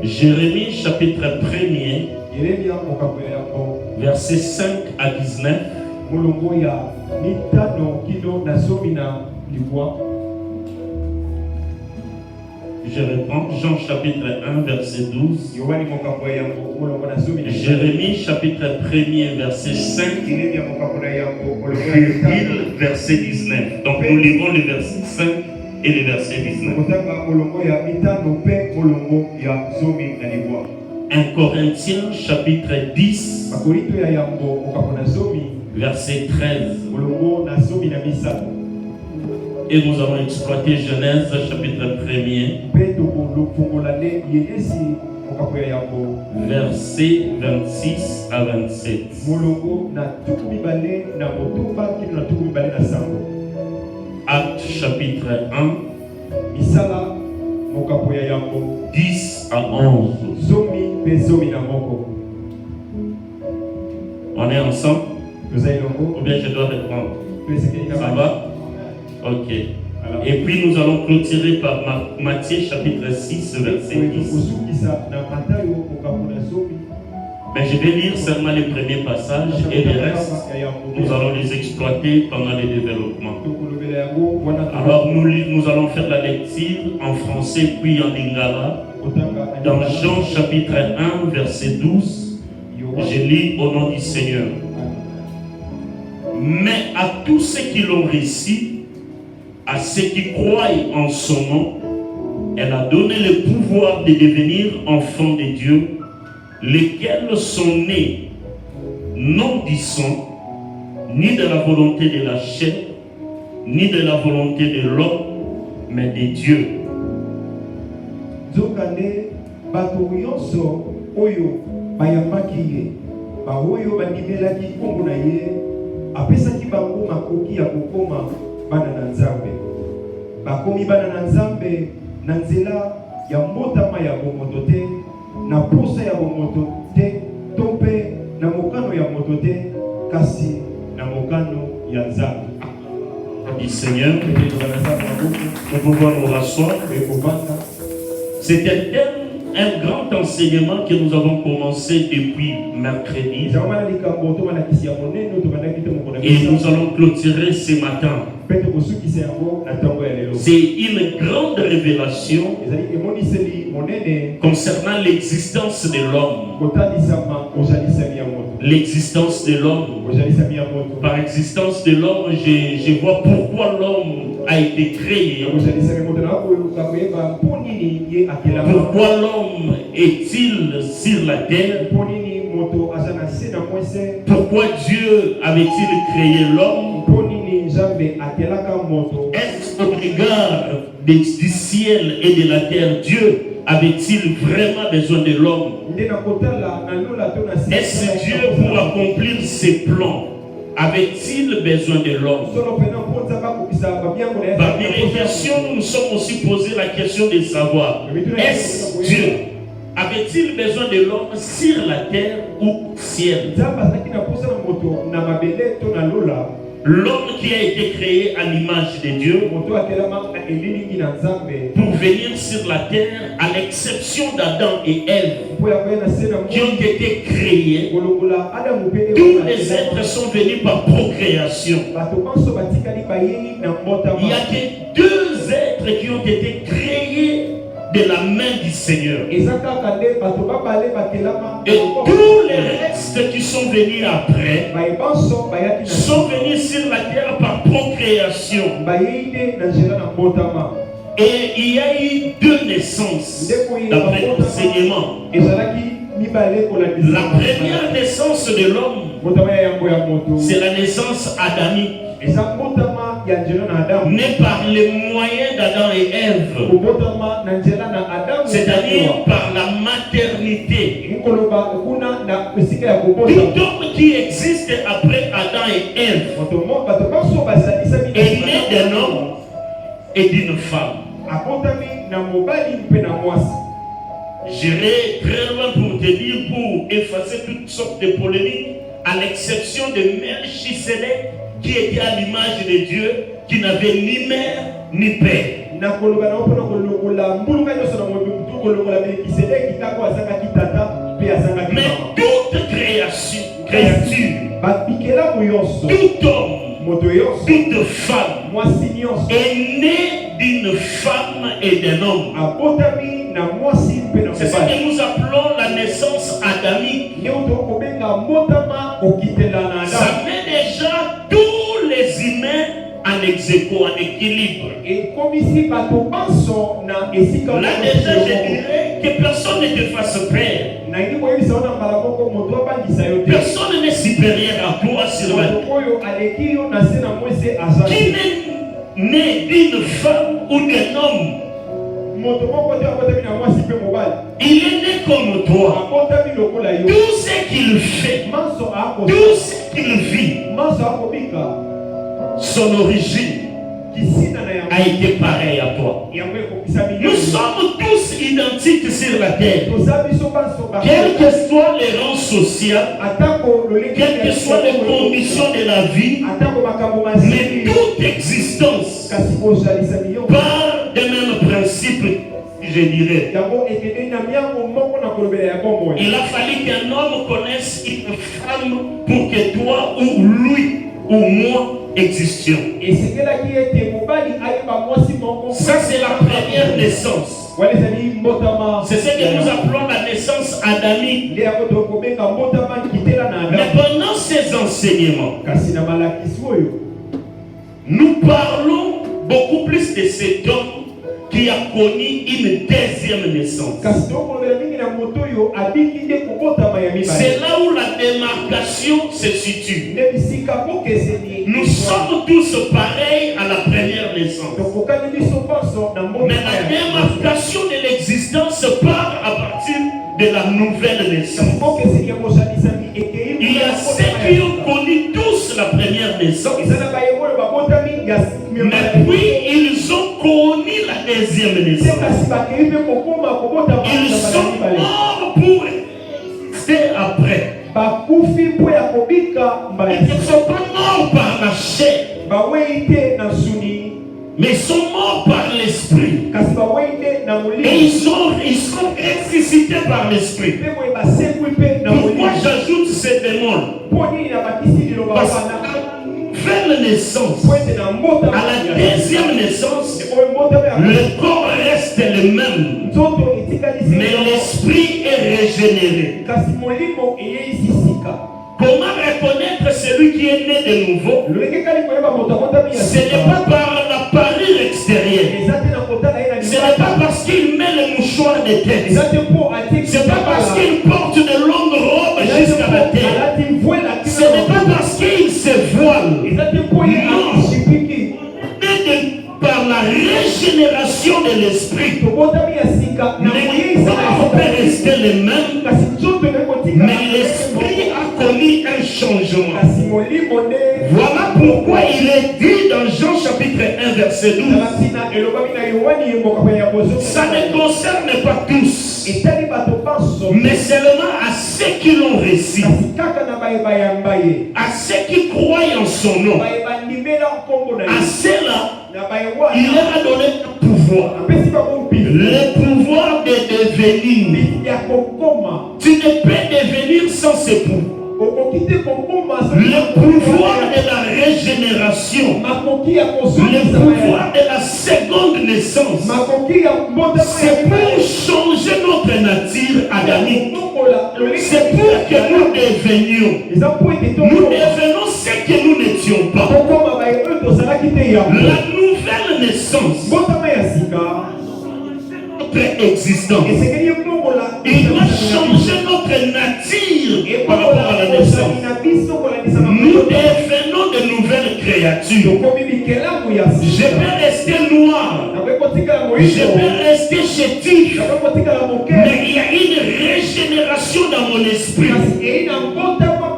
Jérémie chapitre 1er, versets 5 à 19. Je reprends Jean chapitre 1 verset 12. Jérémie chapitre 1er verset 5 verset 19. Donc nous lirons le verset 5 et le verset 19. 1 Corinthiens chapitre 10 verset 13. Et nous allons exploiter Genèse chapitre 1er verset 26 à 27. Acte chapitre 1 10 à 11. On est ensemble? Ou bien je dois reprendre? Ça va? Ok. Et puis nous allons clôturer par Matthieu chapitre 6 verset 10. Mais je vais lire seulement les premiers passages et les restes, nous allons les exploiter pendant les développements. Alors nous allons faire la lecture en français puis en lingala. Dans Jean chapitre 1 verset 12, je lis au nom du Seigneur. Mais à tous ceux qui l'ont reçu, à ceux qui croient en son nom, elle a donné le pouvoir de devenir enfants de Dieu, lesquels sont nés non du sang, ni de la volonté de la chair, ni de la volonté de l'homme, mais de Dieu. bana na nzambe bakomi bana na nzambe na nzela ya mbotama ya bomoto te na posa ya bomoto te to mpe na mokano ya moto te kasi na mokano ya nzambe. Du Seigneur, nous pouvons nous rasseoir. C'était un grand enseignement que nous avons commencé depuis mercredi. Et nous allons clôturer ce matin. C'est une grande révélation concernant l'existence de l'homme. L'existence de l'homme. Par existence de l'homme, je vois pourquoi l'homme a été créé. Pourquoi l'homme est-il sur la terre? Pourquoi Dieu avait-il créé l'homme? Est-ce qu'au regard du ciel et de la terre, Dieu avait-il vraiment besoin de l'homme? Est-ce que Dieu, pour accomplir ses plans, avait-il besoin de l'homme? Parmi les questions, nous nous sommes aussi posé la question de savoir, est-ce Dieu avait-il besoin de l'homme sur la terre ou ciel? L'homme qui a été créé à l'image de Dieu pour venir sur la terre, à l'exception d'Adam et Ève qui ont été créés, tous les êtres sont venus par procréation. Il n'y a que deux êtres qui ont été créés de la main du Seigneur. Et tous les restes qui sont venus après sont venus sur la terre par procréation. Et il y a eu deux naissances d'après l'enseignement. La première naissance de l'homme, c'est la naissance adamique, né par les moyens d'Adam et Ève, c'est-à-dire par la maternité. Tout homme qui existe après Adam et Ève est né d'un homme et d'une femme. J'irai très loin pour te dire, pour effacer toutes sortes de polémiques, à l'exception de Melchisedec, qui était à l'image de Dieu, qui n'avait ni mère ni père. Mais toute créature, tout homme, toute femme est née d'une femme et d'un homme. C'est ce que nous appelons la naissance adamique. Ça met déjà tous les humains en exéco, en équilibre. Là déjà, je dirais que personne ne te fasse peur. Personne n'est supérieur à toi sur la terre. Qui n'est né d'une femme ou d'un homme, il est né comme toi. Tout ce qu'il fait, tout ce qu'il vit, son origine a été pareil à toi. Nous sommes tous identiques sur la terre. Quelles que soient les rangs sociaux, quelles que soient les conditions de la vie, mais toute existence part des mêmes principes, je dirais. Il a fallu qu'un homme connaisse une femme pour que toi ou lui ou moi existions. Ça, c'est la première naissance. C'est ce que nous appelons la naissance adamique. Mais pendant ces enseignements, nous parlons beaucoup plus de cet homme qui a connu une deuxième naissance. C'est là où la démarcation se situe. Nous sommes tous pareils à la première naissance. Mais la démarcation de l'existence part à partir de la nouvelle naissance. Il y a ceux qui ont connu tous la première naissance. Mais puis ils ont connu la deuxième naissance. Ils sont morts pour exister après. Ils ne sont pas morts par la chair, mais ils sont morts par l'esprit. Et ils sont ressuscités par l'esprit. Pourquoi j'ajoute ces démons? Parce que vers la naissance, à la deuxième naissance, le corps reste le même, mais l'esprit est régénéré. Comment reconnaître celui qui est né de nouveau? Ce n'est pas par la parure extérieure. Ce n'est pas parce qu'il met le mouchoir de tête. Ce n'est pas parce qu'il porte de longues robes jusqu'à la terre. Ce n'est pas parce qu'il se voile. Non. Par la régénération de l'esprit. Le corps peut rester le même, mais l'esprit a connu un changement. Voilà pourquoi il est dit dans Jean chapitre 1 verset 12. Ça ne concerne pas tous, mais seulement à ceux qui l'ont reçu, à ceux qui croient en son nom, à ceux-là. Il leur a donné un pouvoir. Le pouvoir de devenir. Tu ne peux devenir sans ce pouvoir. Le pouvoir de la régénération. Le pouvoir de la seconde naissance. C'est pour changer notre nature adamique. C'est pour que nous devenions. Nous devenons ce que nous n'étions pas. La nouvelle naissance, notre existence, il doit changer notre nature par rapport à la naissance. Nous devenons de nouvelles créatures. Je peux rester noir, je peux rester chétif, mais il y a une régénération dans mon esprit.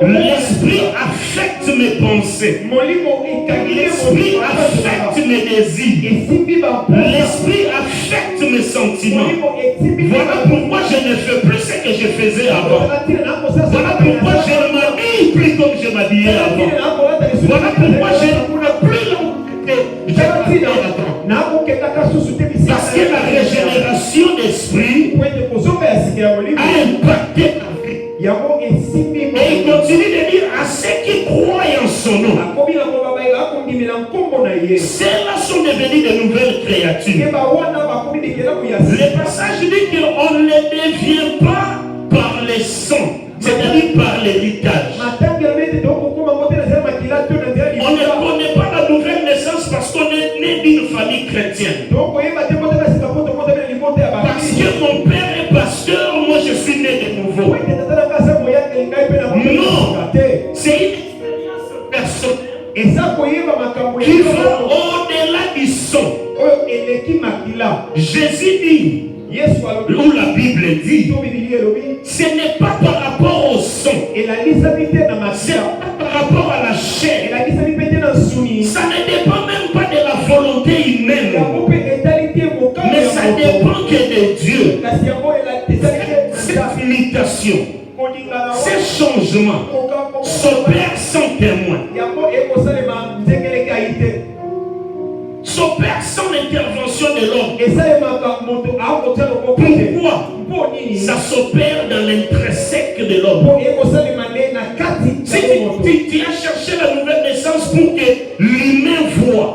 L'esprit affecte mes pensées. L'esprit affecte mes désirs. L'esprit affecte mes sentiments. Voilà pourquoi je ne fais plus ce que je faisais avant. Voilà pourquoi je ne m'habille plus comme je m'habillais avant. Voilà pourquoi je ne pourrais plus Celles-là sont devenues de nouvelles créatures. Le passage dit qu'on ne devient pas par les sons, c'est-à-dire par l'héritage. On ne connaît pas la nouvelle naissance parce qu'on est né d'une famille chrétienne. Parce que mon père est pasteur, moi je suis né de nouveau. Non, c'est une expérience personnelle qui va au-delà du son. Jésus dit, où la Bible dit, ce n'est pas par rapport au son, c'est pas par rapport à la chair. Ça ne dépend même pas de la volonté humaine, mais ça dépend que de Dieu. Cette imitation, ces changements s'opèrent sans témoin, s'opèrent sans l'intervention de l'homme. Pourquoi? Ça s'opère dans l'intrinsèque de l'homme. Si tu as cherché la nouvelle naissance pour que l'humain voit,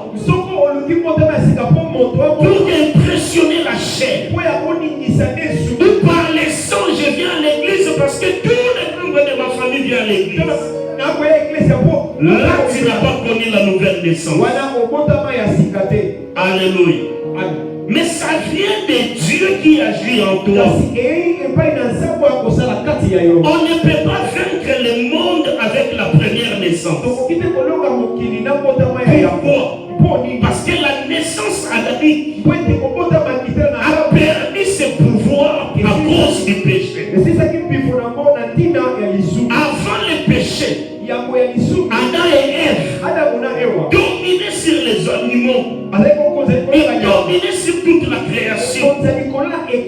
pour impressionner la chair, ou par les sons, je viens à l'église parce que tous les membres de ma famille viennent à l'église. Là, tu n'as pas connu la nouvelle naissance. Alléluia. Mais ça vient de Dieu qui agit en toi. On ne peut pas vaincre le monde avec la première naissance. Pourquoi? Parce que la naissance adamique a perdu ses pouvoirs à cause du péché. Avant le péché, Adam et Ève dominaient sur les animaux. Ils dominaient sur toute la création. Ils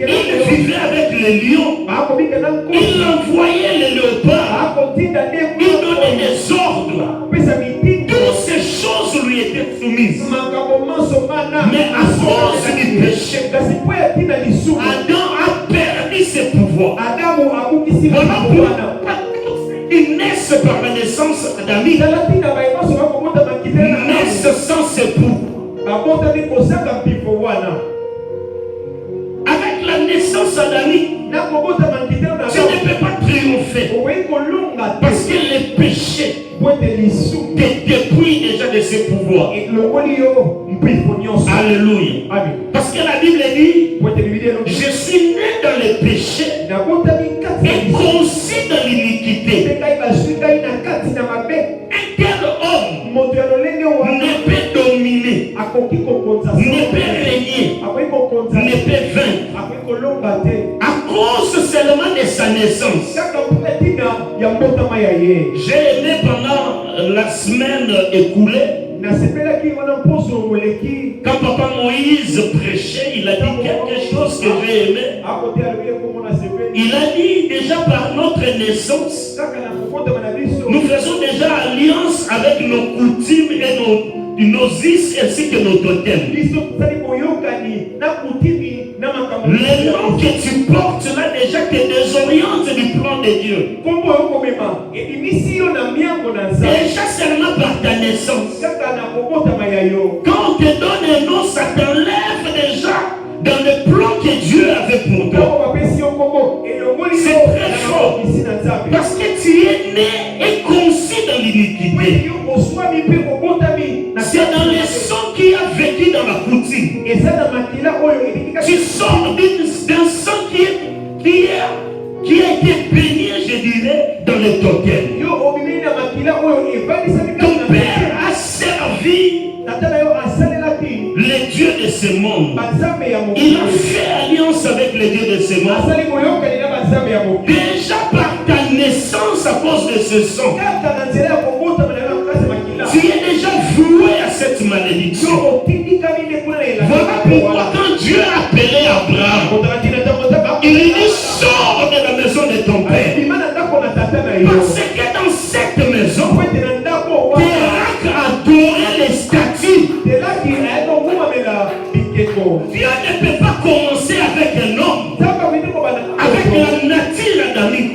vivaient avec les lions. Ils envoyaient les léopards. Ils donnaient des ordres. Toutes ces choses lui étaient soumises. Mais à cause du péché, Adam a perdu ses pouvoirs. Voilà pourquoi ils naissent par la naissance adamique, naissent sans époux. Avec la naissance adamique, tu ne peux pas triompher. Parce que le péché te dépouille déjà de ses pouvoirs. Alléluia. Parce que la Bible dit, je suis né dans le péché et conçu dans l'iniquité. Un tel homme ne peut dominer, ne peut régner, ne peut vaincre à cause seulement de sa naissance. J'ai aimé pendant la semaine écoulée, quand Papa Moïse prêchait, il a dit quelque chose que j'ai aimé. Il a dit déjà par notre naissance, nous faisons déjà alliance avec nos coutumes et nos us ainsi que nos totems. Le nom que tu portes là déjà te désoriente du plan de Dieu. Déjà seulement par ta naissance. Quand on te donne un nom, ça t'enlève déjà dans le plan que Dieu avait pour toi. C'est très fort. Parce que tu es né et conçu dans l'iniquité. C'est dans le sang qui a vécu dans la coutume. Tu sors d'un sang qui a été baigné, je dirais, dans le totem. Ton père a servi les dieux de ce monde. Il a fait alliance avec les dieux de ce monde. Déjà par ta naissance à cause de ce sang, tu es déjà voué à cette malédiction. Voilà pourquoi quand Dieu a appelé Abraham, il lui dit sors de la maison de ton père. Parce que dans cette maison, tu as adoré les statues. Dieu ne peut pas commencer avec un homme, avec la nature adamique.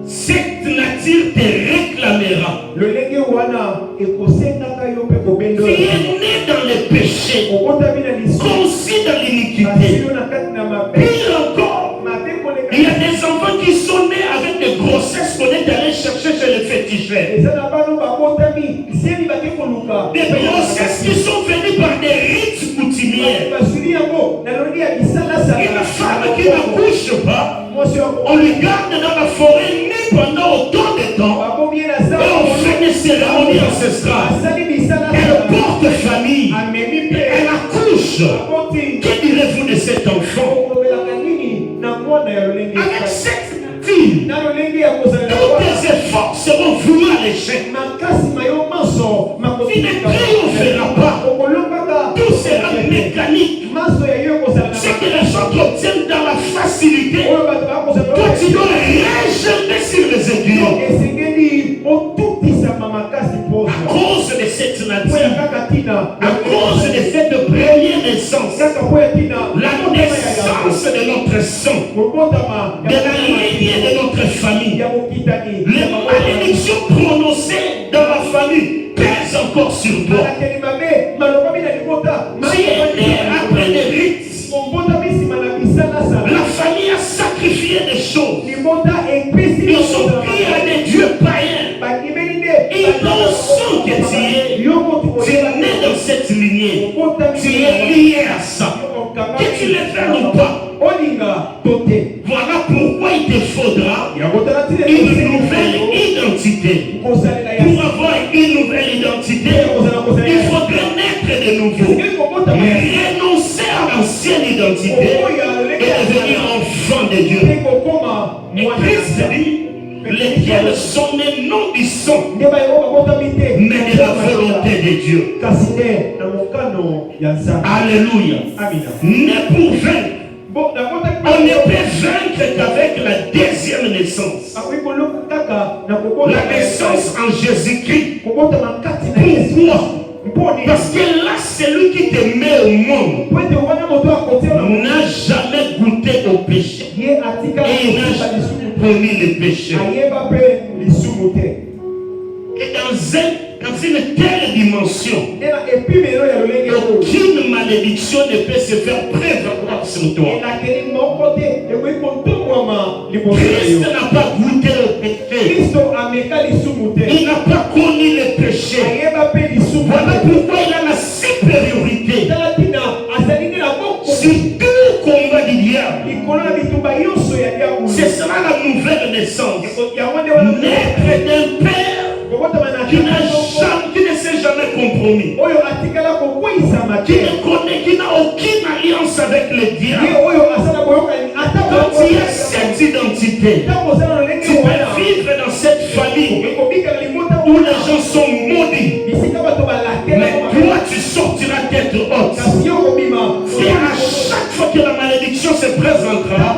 Cette nature te réclamera. le lenge wana ekosengaka yo pe kobendo Tu es né dans les péchés, okotami na lisu conçu dans l'iniquité. basilo na kati na mabe Pire encore, mabe il y a koleka des enfants qui sont nés avec des grossesses qu'on est allé chercher chez les féticheurs. eza na bano bakotami sieni bake koluka Des grossesses qui sont venues par des rites coutumiers. basuli yango na lolenge ya bisalasala Une femme qui n'accouche pas, mwasi wako on lui garde dans la forêt nue pendant autant de temps. bakomi na Et on fait des cérémonies ancestrales. asali Elle bisalasala porte famille. amemi mpe Elle accouche. akoti Que direz-vous de cet enfant? okolobelaka nini na mwana ya lolenge Avec cette fille, na lolenge ya kozalela tous tes efforts seront voués à l'échec. makasi mayo maso Tu ne triompheras pas. okolobaka Tout sera mécanique. maso ya yo kozala Ce que les gens obtiennent dans la facilité, oyo bato bakozala toi tu dois rejeter sur les aiguillons. esengeli otutisama makasi À poso cause de cette po ya nature, kaka tina à cause de cette première naissance, kaka po ya tina la naissance de notre sang, kobotama de la lignée de notre famille, ya mokitani les malédictions prononcées dans la famille pèsent encore sur toi. malakeli mabe malobami na libota Tu es né après des rites. obotami nsima na bisalasala La famille a sacrifié des choses. libota epesi Ils ont pris à des dieux païens. bakimeli Ils pensent que tu es. yo motu Tu es né dans cette lignée. Tu es lié à ça. Que tu le veuilles ou pas. olinga tote Voilà pourquoi il te faudra yakotala tina une nouvelle identité. kosalela ya Pour avoir une nouvelle identité, il faudrait naître de nouveau. Renoncer à l'ancienne identité et devenir enfant de Dieu. Et Christ dit, lesquels sont nés non du sang, mais de la volonté de Dieu. Alléluia. Né pour vaincre. On ne peut vaincre qu'avec la deuxième naissance. La naissance en Jésus-Christ. Pourquoi? Parce que là, celui qui te met au monde n'a jamais goûté au péché. Et il n'a jamais commis le péché. Et dans une telle dimension, aucune malédiction ne peut se faire prévaloir sur toi. Christ n'a pas goûté au péché. Il n'a pas connu le péché. Voilà pourquoi il a la supériorité sur tout combat du diable. Ce sera la nouvelle naissance. Naître d'un père qui ne s'est jamais compromis, qui n'a aucune alliance avec le diable. Quand tu as cette identité, tu peux vivre dans cette famille où les gens sont maudits, mais toi tu sortiras tête haute. Et à chaque fois que la malédiction se présentera,